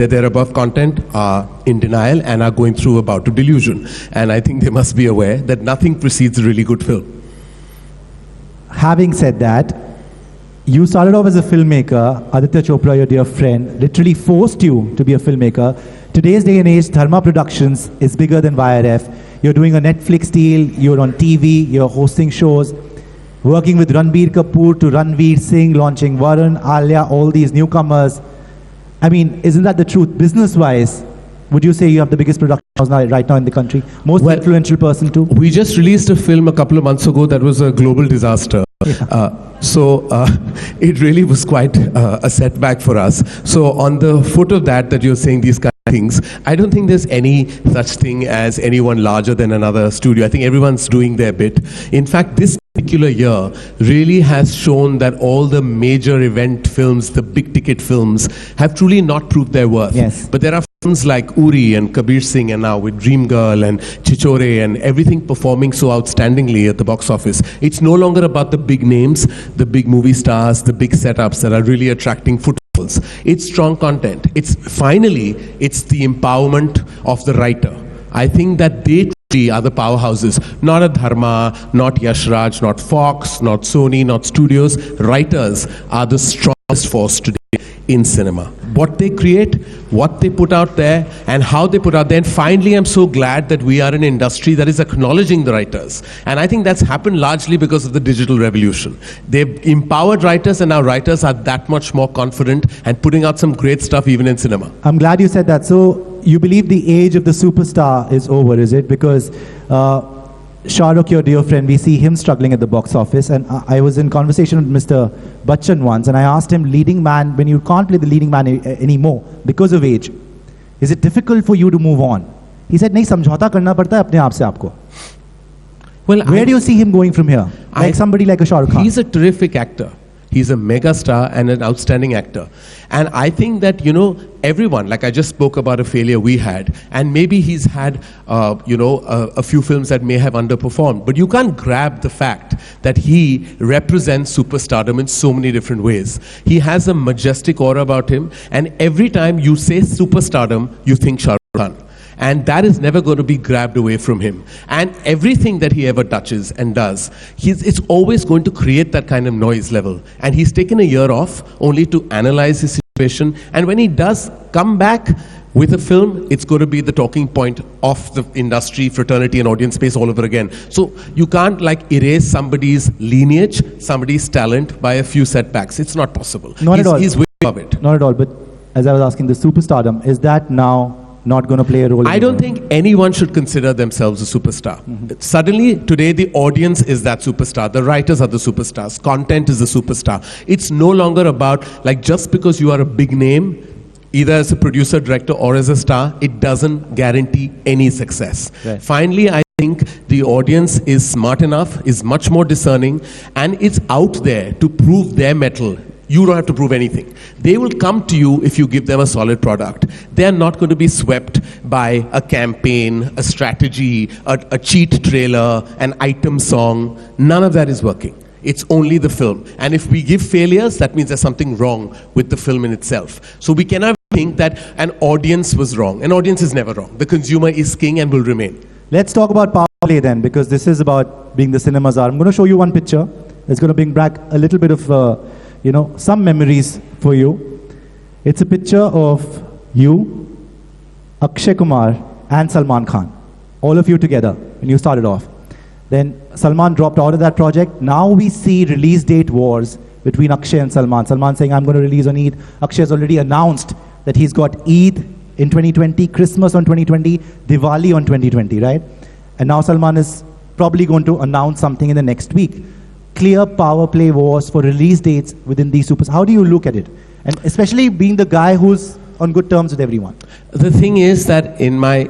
they're above content are in denial and are going through a bout of delusion. And I think they must be aware that nothing precedes a really good film. Having said that, you started off as a filmmaker. Aditya Chopra, your dear friend, literally forced you to be a filmmaker. Today's day and age, Dharma Productions is bigger than YRF. You're doing a Netflix deal, you're on TV, you're hosting shows, working with Ranbir Kapoor to Ranveer Singh, launching Varun, Alia, all these newcomers. I mean, isn't that the truth? Business-wise, would you say you have the biggest production house right now in the country? Most influential person too? We just released a film a couple of months ago that was a global disaster. Yeah. So it really was quite a setback for us. So on the foot of that you're saying these kind of things, I don't think there's any such thing as anyone larger than another studio. I think everyone's doing their bit. In fact, this particular year really has shown that all the major event films, the big ticket films, have truly not proved their worth. Yes. But there are films like Uri and Kabir Singh and now with Dream Girl and Chichore and everything performing so outstandingly at the box office. It's no longer about the big names, the big movie stars, the big setups that are really attracting footfalls. It's strong content. It's the empowerment of the writer. I think that they are the powerhouses, not a Dharma, not Yash Raj, not Fox, not Sony, not studios. Writers are the strongest force today in cinema. What they create, what they put out there, and how they put out there. And finally, I'm so glad that we are an industry that is acknowledging the writers. And I think that's happened largely because of the digital revolution. They've empowered writers, and now writers are that much more confident and putting out some great stuff even in cinema. I'm glad you said that. So you believe the age of the superstar is over, is it? Because Shah Rukh, your dear friend, we see him struggling at the box office. And I was in conversation with Mr. Bachchan once, and I asked him, leading man, when you can't play the leading man anymore because of age, is it difficult for you to move on? He said, nahi, samjhauta karna padta hai apne aap se aapko. Well, where do you see him going from here? Like somebody like a Shah Rukh Khan. He's a terrific actor. He's a mega star and an outstanding actor. And I think that, everyone, like I just spoke about a failure we had, and maybe he's had, a few films that may have underperformed. But you can't grab the fact that he represents superstardom in so many different ways. He has a majestic aura about him, and every time you say superstardom, you think Shah Rukh Khan. And that is never going to be grabbed away from him. And everything that he ever touches and does, it's always going to create that kind of noise level. And he's taken a year off only to analyze his situation. And when he does come back with a film, it's going to be the talking point of the industry, fraternity, and audience space all over again. So you can't erase somebody's lineage, somebody's talent by a few setbacks. It's not possible. Not at all. He's way above it. Not at all. But as I was asking, the superstardom, is that now not going to play a role? I don't think anyone should consider themselves a superstar. Suddenly, today, the audience is that superstar. The writers are the superstars. Content is the superstar. It's no longer about, just because you are a big name, either as a producer, director, or as a star, it doesn't guarantee any success. Right. Finally, I think the audience is smart enough, is much more discerning, and it's out there to prove their mettle. You don't have to prove anything. They will come to you if you give them a solid product. They're not going to be swept by a campaign, a strategy, a cheat trailer, an item song. None of that is working. It's only the film. And if we give failures, that means there's something wrong with the film in itself. So we cannot think that an audience was wrong. An audience is never wrong. The consumer is king and will remain. Let's talk about power play then, because this is about being the cinema czar. I'm going to show you one picture. It's going to bring back a little bit of some memories for you. It's a picture of you, Akshay Kumar, and Salman Khan. All of you together when you started off. Then Salman dropped out of that project. Now we see release date wars between Akshay and Salman. Salman saying, I'm going to release on Eid. Akshay has already announced that he's got Eid in 2020, Christmas on 2020, Diwali on 2020, right? And now Salman is probably going to announce something in the next week. Clear power play wars for release dates within these supers. How do you look at it? And especially being the guy who's on good terms with everyone. The thing is that in my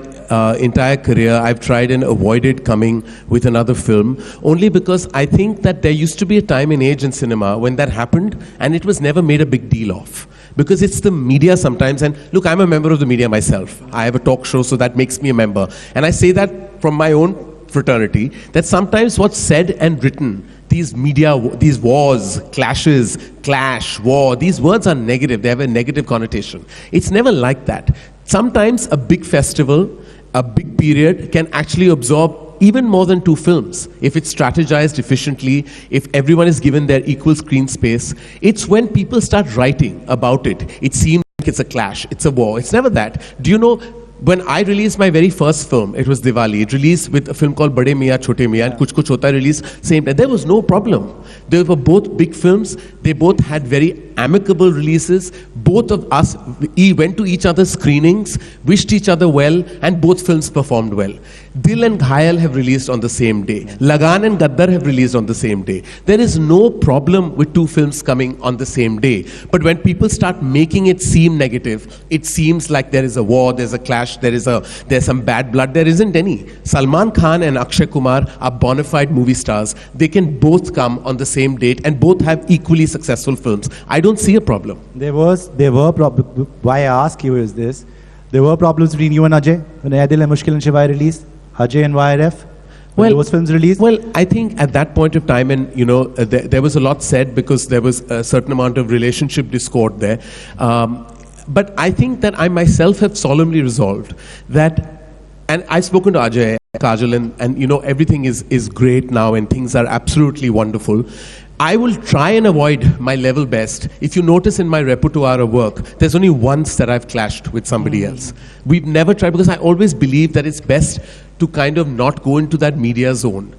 entire career, I've tried and avoided coming with another film, only because I think that there used to be a time in age in cinema when that happened and it was never made a big deal of. Because it's the media sometimes, and look, I'm a member of the media myself. I have a talk show, so that makes me a member. And I say that from my own fraternity, that sometimes what's said and written, these media, these wars, clashes, clash, war, these words are negative. They have a negative connotation. It's never like that. Sometimes a big festival, a big period can actually absorb even more than 2 films if it's strategized efficiently, if everyone is given their equal screen space. It's when people start writing about it, it seems like it's a clash, it's a war. It's never that. Do you know, when I released my very first film, it was Diwali. It released with a film called Bade Miyan Chote Miyan, and Kuch Kuch Hota Hai released same time. There was no problem. They were both big films. They both had very amicable releases. Both of us went to each other's screenings, wished each other well, and both films performed well. Dil and Ghayal have released on the same day. Lagan and Gaddar have released on the same day. There is no problem with 2 films coming on the same day. But when people start making it seem negative, it seems like there is a war, there's a clash, there's some bad blood. There isn't any. Salman Khan and Akshay Kumar are bona fide movie stars. They can both come on the same date and both have equally successful films. I don't see a problem. There were problems. Why I ask you is this: there were problems between you and Ajay when Ae Dil Hai Mushkil and Shivai released. Ajay and YRF. When those films released? Well, I think at that point of time, and you know, there was a lot said because there was a certain amount of relationship discord there. But I think that I myself have solemnly resolved that, and I've spoken to Ajay, Kajal, and you know, everything is great now and things are absolutely wonderful. I will try and avoid my level best. If you notice in my repertoire of work, there's only once that I've clashed with somebody else. We've never tried, because I always believe that it's best to kind of not go into that media zone.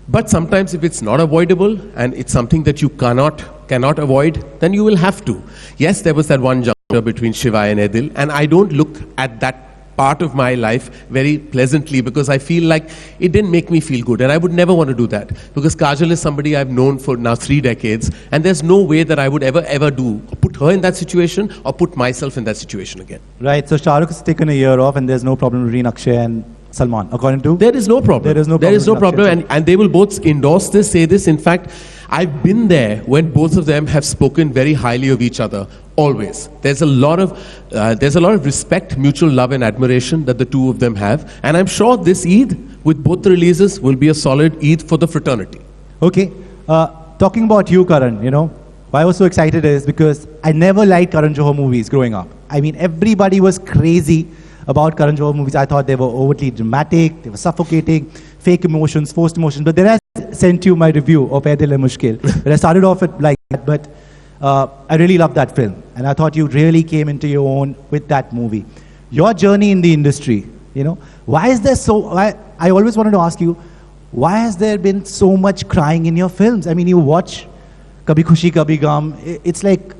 But sometimes if it's not avoidable and it's something that you cannot avoid, then you will have to. Yes, there was that one juncture between Shivai and Ae Dil, and I don't look at that part of my life very pleasantly, because I feel like it didn't make me feel good, and I would never want to do that, because Kajal is somebody I've known for now 3 decades, and there's no way that I would ever put her in that situation or put myself in that situation again. Right, so Shah Rukh has taken a year off and there's no problem between Akshay and Salman, according to? There is no problem. There is no problem, and they will both endorse this, say this. In fact, I've been there when both of them have spoken very highly of each other. Always. There's a lot of respect, mutual love and admiration that the two of them have. And I'm sure this Eid, with both the releases, will be a solid Eid for the fraternity. Okay. Talking about you, Karan, you know, why I was so excited is because I never liked Karan Johar movies growing up. I mean, everybody was crazy about Karan Johar movies. I thought they were overtly dramatic, they were suffocating, fake emotions, forced emotions. But then I sent you my review of Ae Dil Hai Mushkil. But I started off it like that, but I really loved that film. And I thought you really came into your own with that movie. Your journey in the industry, you know, I always wanted to ask you, why has there been so much crying in your films? I mean, you watch Kabhi Khushi Kabhi Gum, it's like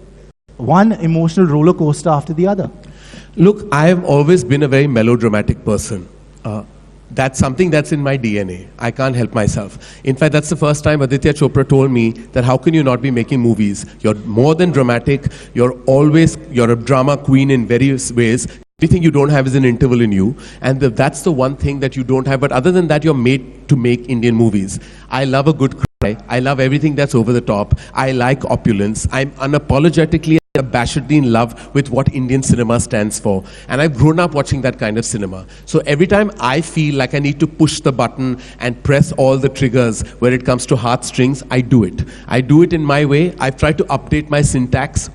one emotional roller coaster after the other. Look, I have always been a very melodramatic person. That's something that's in my DNA. I can't help myself. In fact, that's the first time Aditya Chopra told me that how can you not be making movies? You're more than dramatic. You're a drama queen in various ways. The thing you don't have is an interval in you. And that's the one thing that you don't have. But other than that, you're made to make Indian movies. I love a good cry. I love everything that's over the top. I like opulence. I'm unapologetically abashedly in love with what Indian cinema stands for. And I've grown up watching that kind of cinema. So every time I feel like I need to push the button and press all the triggers where it comes to heartstrings, I do it. I do it in my way. I've tried to update my syntax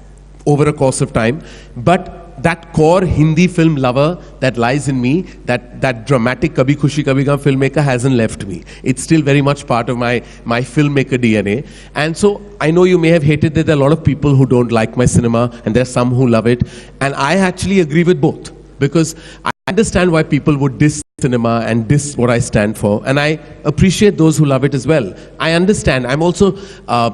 over a course of time. But that core Hindi film lover that lies in me, that dramatic Kabhi Khushi Kabhi Gum filmmaker hasn't left me. It's still very much part of my filmmaker DNA. And so I know you may have hated that there are a lot of people who don't like my cinema, and there are some who love it. And I actually agree with both, because I understand why people would diss cinema and diss what I stand for. And I appreciate those who love it as well. I understand. I'm also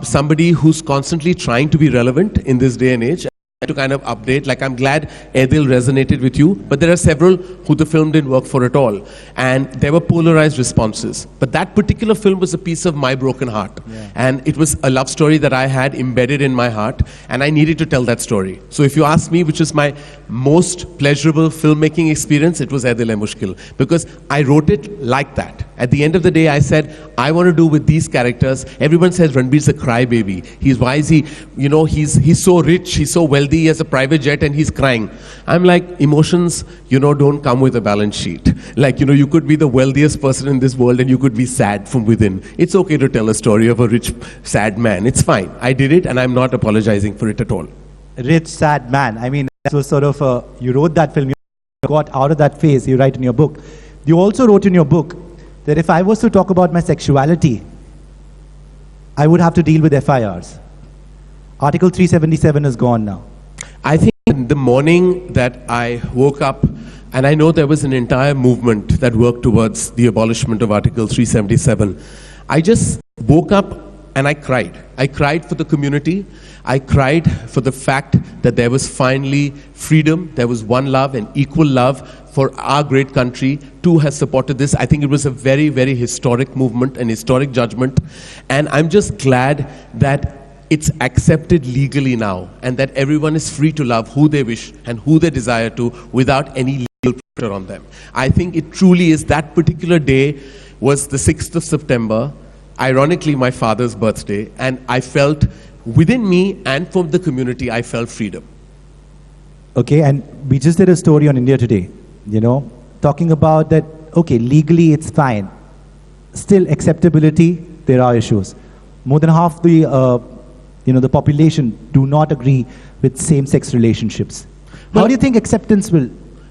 somebody who's constantly trying to be relevant in this day and age, to kind of update. Like, I'm glad Ae Dil resonated with you, but there are several who the film didn't work for at all, and there were polarized responses. But that particular film was a piece of my broken heart, and it was a love story that I had embedded in my heart, and I needed to tell that story. So if you ask me which is my most pleasurable filmmaking experience, it was Ae Dil Hai Mushkil, because I wrote it like that. At the end of the day, I said, I want to do with these characters. Everyone says Ranbir's a crybaby. Why is he, he's so rich, he's so wealthy, he has a private jet and he's crying. I'm like, emotions, don't come with a balance sheet. Like, you could be the wealthiest person in this world and you could be sad from within. It's okay to tell a story of a rich, sad man. It's fine. I did it and I'm not apologizing for it at all. Rich, sad man. I mean, that was sort of, you wrote that film, you got out of that phase, you write in your book. You also wrote in your book that if I was to talk about my sexuality, I would have to deal with FIRs. Article 377 is gone now. I think in the morning that I woke up, and I know there was an entire movement that worked towards the abolishment of Article 377, I just woke up and I cried. I cried for the community. I cried for the fact that there was finally freedom, there was one love and equal love for our great country. Too has supported this. I think it was a very, very historic movement, an historic judgment. And I'm just glad that it's accepted legally now and that everyone is free to love who they wish and who they desire to without any legal pressure on them. I think it truly is. That particular day was the 6th of September, ironically my father's birthday, and I felt within me and from the community, I felt freedom. Okay, and we just did a story on India Today, talking about that, okay, legally it's fine. Still, acceptability, there are issues. More than half the, the population do not agree with same-sex relationships. How do you think acceptance will?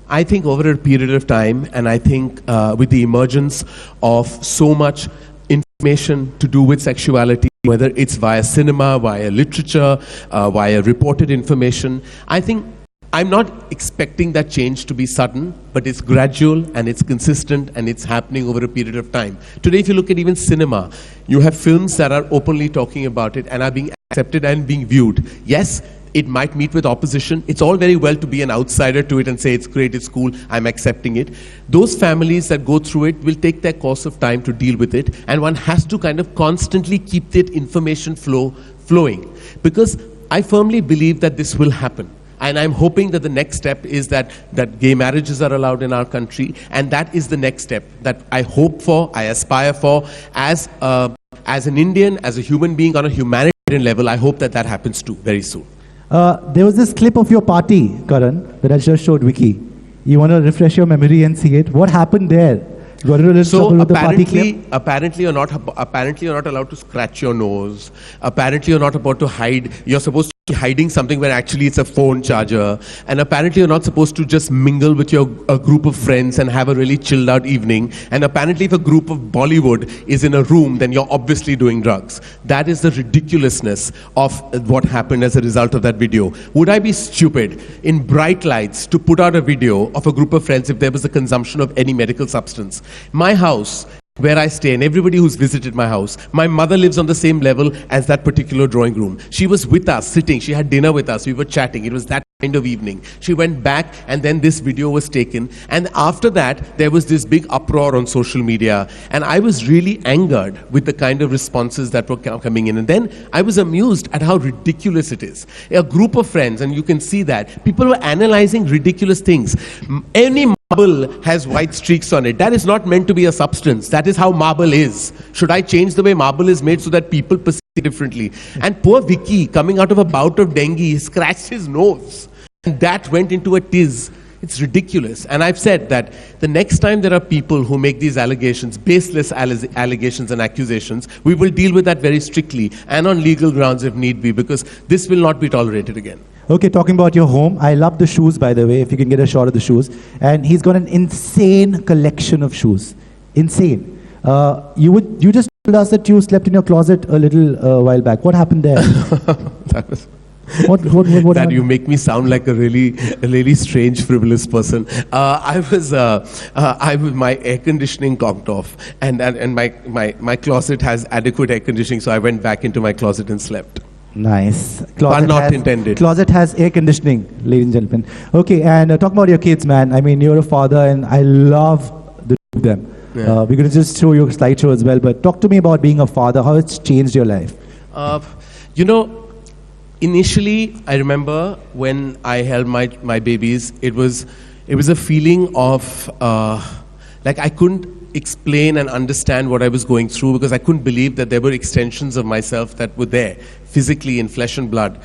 I think over a period of time, and I think with the emergence of so much information to do with sexuality, whether it's via cinema, via literature, via reported information, I think I'm not expecting that change to be sudden, but it's gradual and it's consistent and it's happening over a period of time. Today, if you look at even cinema, you have films that are openly talking about it and are being accepted and being viewed. Yes, it might meet with opposition. It's all very well to be an outsider to it and say it's great, it's cool, I'm accepting it. Those families that go through it will take their course of time to deal with it, and one has to kind of constantly keep that information flowing. Because I firmly believe that this will happen. And I'm hoping that the next step is that gay marriages are allowed in our country, and that is the next step that I hope for, I aspire for, as an Indian, as a human being on a humanitarian level. I hope that happens too very soon. There was this clip of your party, Karan, that I just showed Vicky. You want to refresh your memory and see it? What happened there? You got into a little trouble with the party clip? Apparently you're not allowed to scratch your nose. Apparently you're not about to hide. You're supposed to be hiding something when actually it's a phone charger. And apparently you're not supposed to just mingle with a group of friends and have a really chilled out evening. And apparently if a group of Bollywood is in a room, then you're obviously doing drugs. That is the ridiculousness of what happened as a result of that video. Would I be stupid in bright lights to put out a video of a group of friends if there was a consumption of any medical substance? My house, where I stay, and everybody who's visited my house, my mother lives on the same level as that particular drawing room. She was with us, sitting, she had dinner with us, we were chatting, it was that kind of evening. She went back and then this video was taken, and after that there was this big uproar on social media, and I was really angered with the kind of responses that were coming in, and then I was amused at how ridiculous it is. A group of friends, and you can see that, people were analyzing ridiculous things. Any marble has white streaks on it. That is not meant to be a substance. That is how marble is. Should I change the way marble is made so that people perceive it differently? And poor Vicky, coming out of a bout of dengue, he scratched his nose. And that went into a tiz. It's ridiculous. And I've said that the next time there are people who make these allegations, baseless allegations and accusations, we will deal with that very strictly and on legal grounds if need be, because this will not be tolerated again. Okay, talking about your home, I love the shoes, by the way, if you can get a shot of the shoes. And he's got an insane collection of shoes. Insane. You just told us that you slept in your closet a little while back. What happened there? That was... What that you make me sound like a really strange, frivolous person. I was my air conditioning conked off, and my closet has adequate air conditioning, so I went back into my closet and slept. Nice. Pun not intended. Closet has air conditioning, ladies and gentlemen. Okay, and talk about your kids, man. I mean, you're a father, and I love the two of them. Yeah. We're going to just show you a slideshow as well, but talk to me about being a father, how it's changed your life. Initially, I remember when I held my babies, it was a feeling of like I couldn't explain and understand what I was going through, because I couldn't believe that there were extensions of myself that were there, physically in flesh and blood.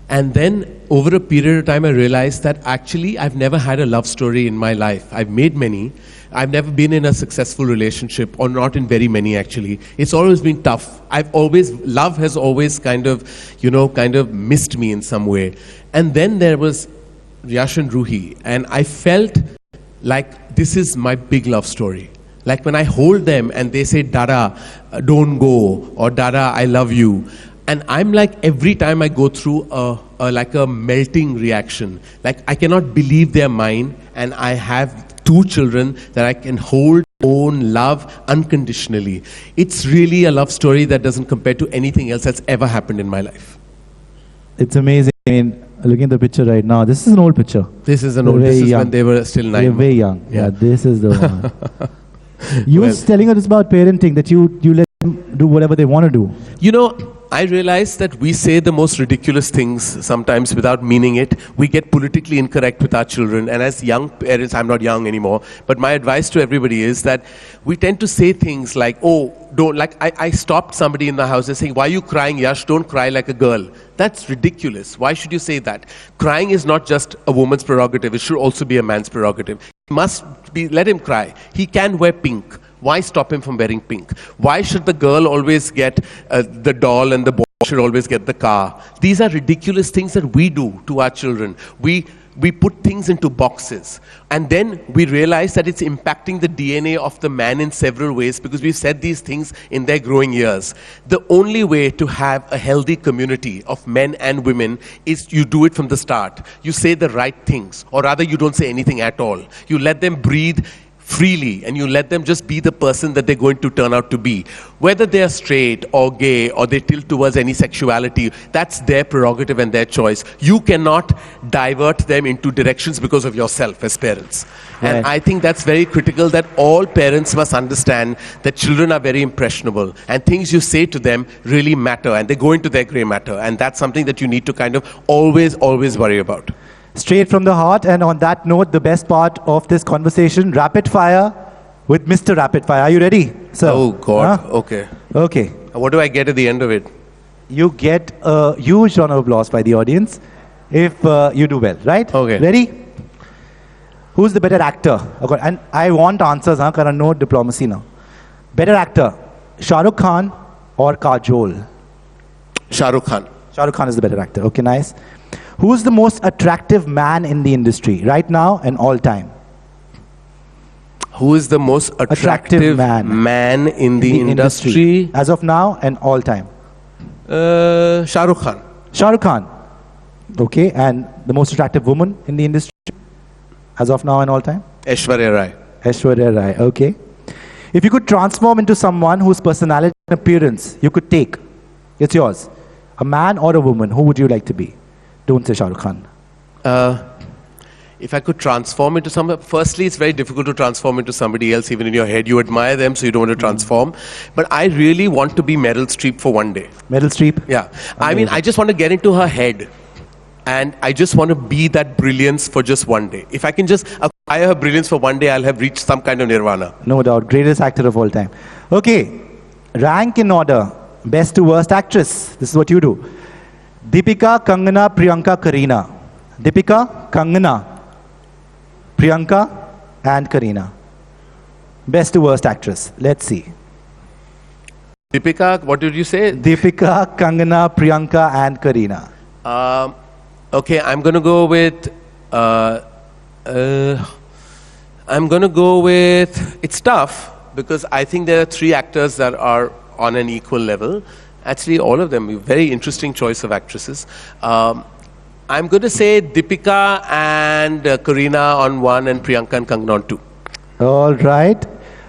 And then over a period of time, I realized that actually I've never had a love story in my life. I've made many. I've never been in a successful relationship, or not in very many actually. It's always been tough. Love has always kind of missed me in some way. And then there was Yash and Ruhi, and I felt like this is my big love story. Like when I hold them and they say, Dada, don't go, or Dada, I love you. And I'm like, every time I go through a melting reaction, like I cannot believe they're mine, and I have 2 children that I can hold, own, love unconditionally. It's really a love story that doesn't compare to anything else that's ever happened in my life. It's amazing. I mean, looking at the picture right now, this is an old picture. This is when they were still 9. They're very young. Yeah, this is the one. You were telling us about parenting, that you let them do whatever they want to do. You know, I realize that we say the most ridiculous things sometimes without meaning it. We get politically incorrect with our children. And as young parents, I'm not young anymore, but my advice to everybody is that we tend to say things like, oh, don't, like I stopped somebody in the house and saying, why are you crying, Yash? Don't cry like a girl. That's ridiculous. Why should you say that? Crying is not just a woman's prerogative. It should also be a man's prerogative. Let him cry. He can wear pink. Why stop him from wearing pink? Why should the girl always get the doll and the boy should always get the car? These are ridiculous things that we do to our children. We put things into boxes, and then we realize that it's impacting the DNA of the man in several ways, because we've said these things in their growing years. The only way to have a healthy community of men and women is you do it from the start. You say the right things, or rather you don't say anything at all. You let them breathe freely, and you let them just be the person that they're going to turn out to be. Whether they're straight or gay or they tilt towards any sexuality, that's their prerogative and their choice. You cannot divert them into directions because of yourself as parents. Right. And I think that's very critical, that all parents must understand that children are very impressionable, and things you say to them really matter, and they go into their grey matter, and that's something that you need to kind of always worry about. Straight from the heart. And on that note, the best part of this conversation, rapid fire with Mr. Rapid Fire. Are you ready, sir? Oh God, Huh? okay. Okay. What do I get at the end of it? You get a huge round of applause by the audience if you do well, right? Okay. Ready? Who's the better actor? Okay. And I want answers, Karan, no diplomacy now. Better actor, Shah Rukh Khan or Kajol? Shah Rukh Khan. Shah Rukh Khan is the better actor. Okay, nice. Who's the most attractive man in the industry right now and all time? Who is the most attractive man in the industry? As of now and all time. Shah Rukh Khan. Shah Rukh Khan. Okay, and the most attractive woman in the industry as of now and all time? Aishwarya Rai. Aishwarya Rai, okay. If you could transform into someone whose personality and appearance you could take, it's yours. A man or a woman, who would you like to be? Don't say Shah Rukh Khan. If I could transform into someone, firstly, it's very difficult to transform into somebody else. Even in your head, you admire them, so you don't want to transform. But I really want to be Meryl Streep for one day. Meryl Streep? Yeah. I mean, I just want to get into her head. And I just want to be that brilliance for just one day. If I can just acquire her brilliance for one day, I'll have reached some kind of nirvana. No doubt. Greatest actor of all time. Okay. Rank in order. Best to worst actress. This is what you do. Deepika, Kangana, Priyanka, Kareena. Deepika, Kangana, Priyanka, and Kareena. Best to worst actress. Let's see. Deepika, what did you say? Deepika, Kangana, Priyanka, and Kareena. Okay, I'm going to go with... It's tough, because I think there are 3 actors that are on an equal level. Actually, all of them, very interesting choice of actresses. I'm going to say Deepika and Kareena on 1 and Priyanka and Kangana on 2. All right.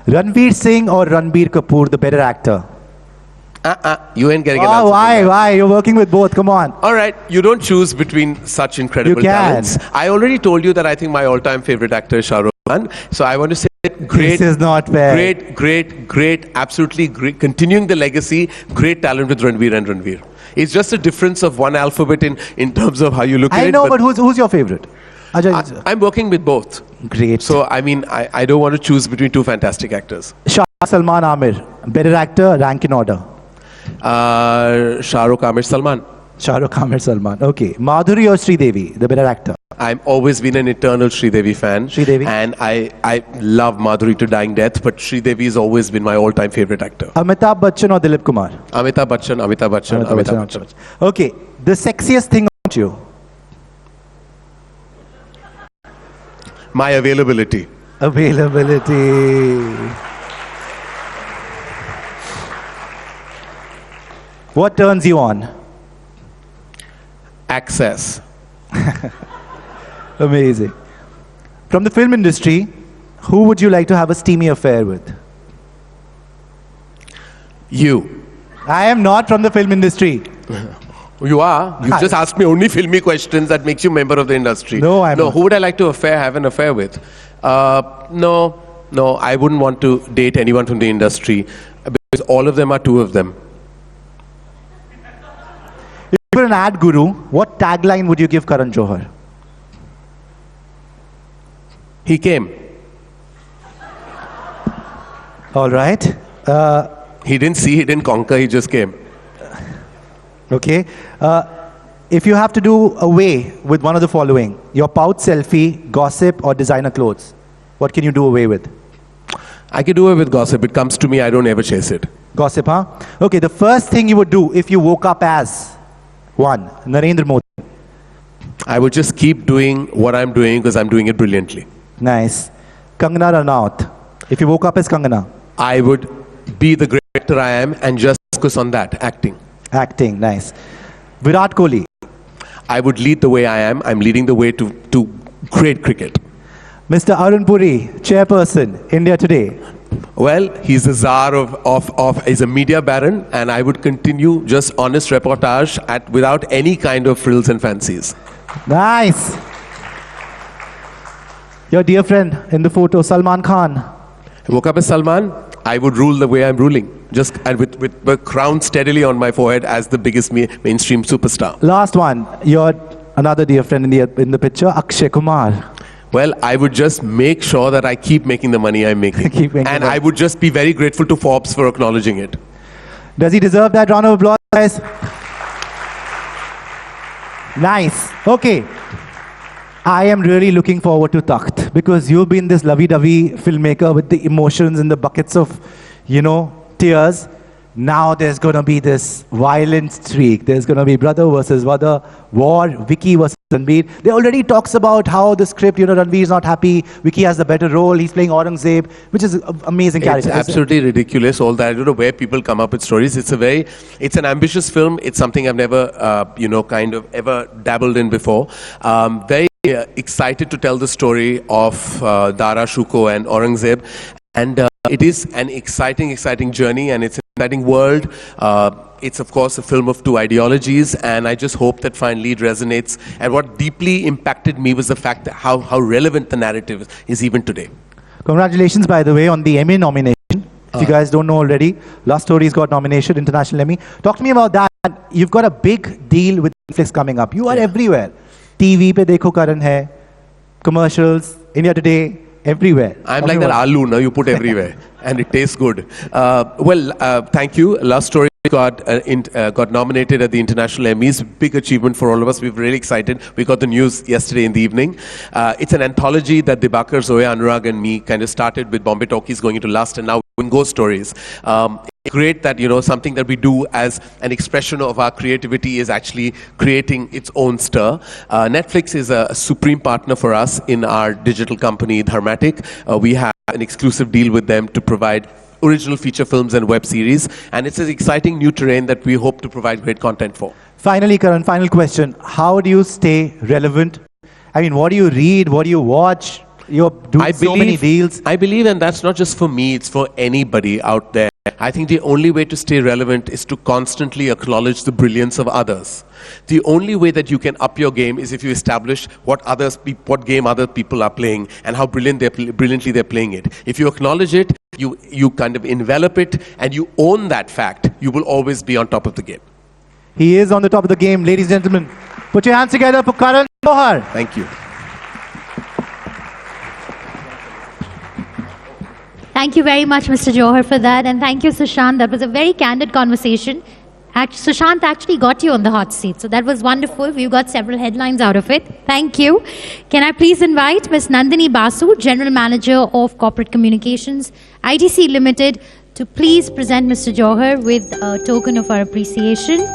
Ranveer Singh or Ranbir Kapoor, the better actor? You ain't getting an answer. Oh, why? You're working with both. Come on. All right. You don't choose between such incredible You can. talents. I already told you that I think my all-time favorite actor is Shah Rukh Khan. So I want to say great. This is not fair. Great, absolutely great. Continuing the legacy, great talent with Ranveer and Ranveer. It's just a difference of one alphabet in terms of how you look at it. I know, but who's your favorite? Ajay, I'm working with both. great. So, I mean, I don't want to choose between two fantastic actors. Shah Salman Amir, better actor, rank in order. Shah Rukh, Amir, Salman. Shah Rukh, Amir, Salman. Okay. Madhuri or Sridevi, the better actor? I've always been an eternal Sridevi fan. Sridevi. And I love Madhuri to dying death, but Sridevi has always been my all-time favorite actor. Amitabh Bachchan or Dilip Kumar? Amitabh Bachchan, Amitabh Bachchan, Amitabh Bachchan. Okay. The sexiest thing about you? My availability. Availability. What turns you on? Access. Amazing. From the film industry, who would you like to have a steamy affair with? You. I am not from the film industry. You are. You just asked me only filmy questions that makes you member of the industry. No, I'm No, not. who would I like to have an affair with? No, I wouldn't want to date anyone from the industry because all of them are two of them. If you were an ad guru, what tagline would you give Karan Johar? He came. All right. He didn't see, he didn't conquer, he just came. Okay. If you have to do away with one of the following, your pout selfie, gossip, or designer clothes, what can you do away with? I could do it with gossip. It comes to me, I don't ever chase it. Gossip, huh? Okay, the first thing you would do if you woke up as one, Narendra Modi. I would just keep doing what I'm doing because I'm doing it brilliantly. Nice. Kangana Ranaut. If you woke up as Kangana. I would be the great actor I am and just focus on that, acting. Acting, nice. Virat Kohli. I would lead the way I am. I'm leading the way to great cricket. Mr. Arun Puri, chairperson, India Today. Well, he's the czar he's a media baron, and I would continue just honest reportage without any kind of frills and fancies. Nice. Your dear friend in the photo, Salman Khan. I woke up as Salman, I would rule the way I'm ruling. Just and with the crown steadily on my forehead as the biggest mainstream superstar. Last one, your another dear friend in the picture, Akshay Kumar. Well, I would just make sure that I keep making the money I'm making. Keep making and money. I would just be very grateful to Forbes for acknowledging it. Does he deserve that round of applause, guys? Nice. Okay. I am really looking forward to Takht because you've been this lovey-dovey filmmaker with the emotions and the buckets of, tears. Now there's going to be this violent streak. There's going to be brother versus brother, war, Vicky versus Ranveer. There already talks about how the script, Ranveer is not happy. Vicky has the better role. He's playing Aurangzeb, which is an amazing character. It's absolutely ridiculous, all that. I don't know where people come up with stories. It's an ambitious film. It's something I've never, kind of ever dabbled in before. Very excited to tell the story of Dara, Shuko and Aurangzeb. And it is an exciting journey, and it's an exciting world. It's, of course, a film of two ideologies, and I just hope that finally it resonates. And what deeply impacted me was the fact that how relevant the narrative is even today. Congratulations, by the way, on the Emmy nomination. If you guys don't know already, Last Stories got nomination, International Emmy. Talk to me about that. You've got a big deal with Netflix coming up. You are everywhere. TV pe dekho Karan hai, commercials, India Today, everywhere. I'm like that aloo, no? You put everywhere, and it tastes good. Thank you. Last Story got nominated at the International Emmys. Big achievement for all of us. We're really excited. We got the news yesterday in the evening. It's an anthology that Dibakar, Zoya, Anurag and me kind of started with Bombay Talkies going into Lust, and now in Ghost Stories. It's great that, something that we do as an expression of our creativity is actually creating its own stir. Netflix is a supreme partner for us in our digital company, Dharmatic. We have an exclusive deal with them to provide original feature films and web series, and it's an exciting new terrain that we hope to provide great content for. Finally, Karan, final question. How do you stay relevant? I mean, what do you read? What do you watch? You're doing so many deals. I believe, and that's not just for me, it's for anybody out there. I think the only way to stay relevant is to constantly acknowledge the brilliance of others. The only way that you can up your game is if you establish what game other people are playing and how brilliantly they're playing it. If you acknowledge it, you kind of envelop it, and you own that fact, you will always be on top of the game. He is on the top of the game, ladies and gentlemen. Put your hands together for Karan Johar. Thank you. Thank you very much, Mr. Johar, for that. And thank you, Sushant. That was a very candid conversation. Sushant actually got you on the hot seat. So that was wonderful. We got several headlines out of it. Thank you. Can I please invite Ms. Nandini Basu, General Manager of Corporate Communications, ITC Limited, to please present Mr. Johar with a token of our appreciation.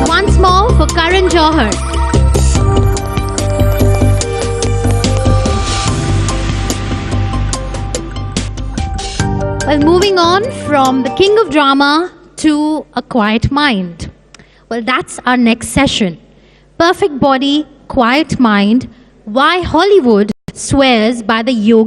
Once more for Karan Johar. Well, moving on from the king of drama to A Quiet Mind. Well, that's our next session. Perfect body, quiet mind. Why Hollywood swears by the yoga.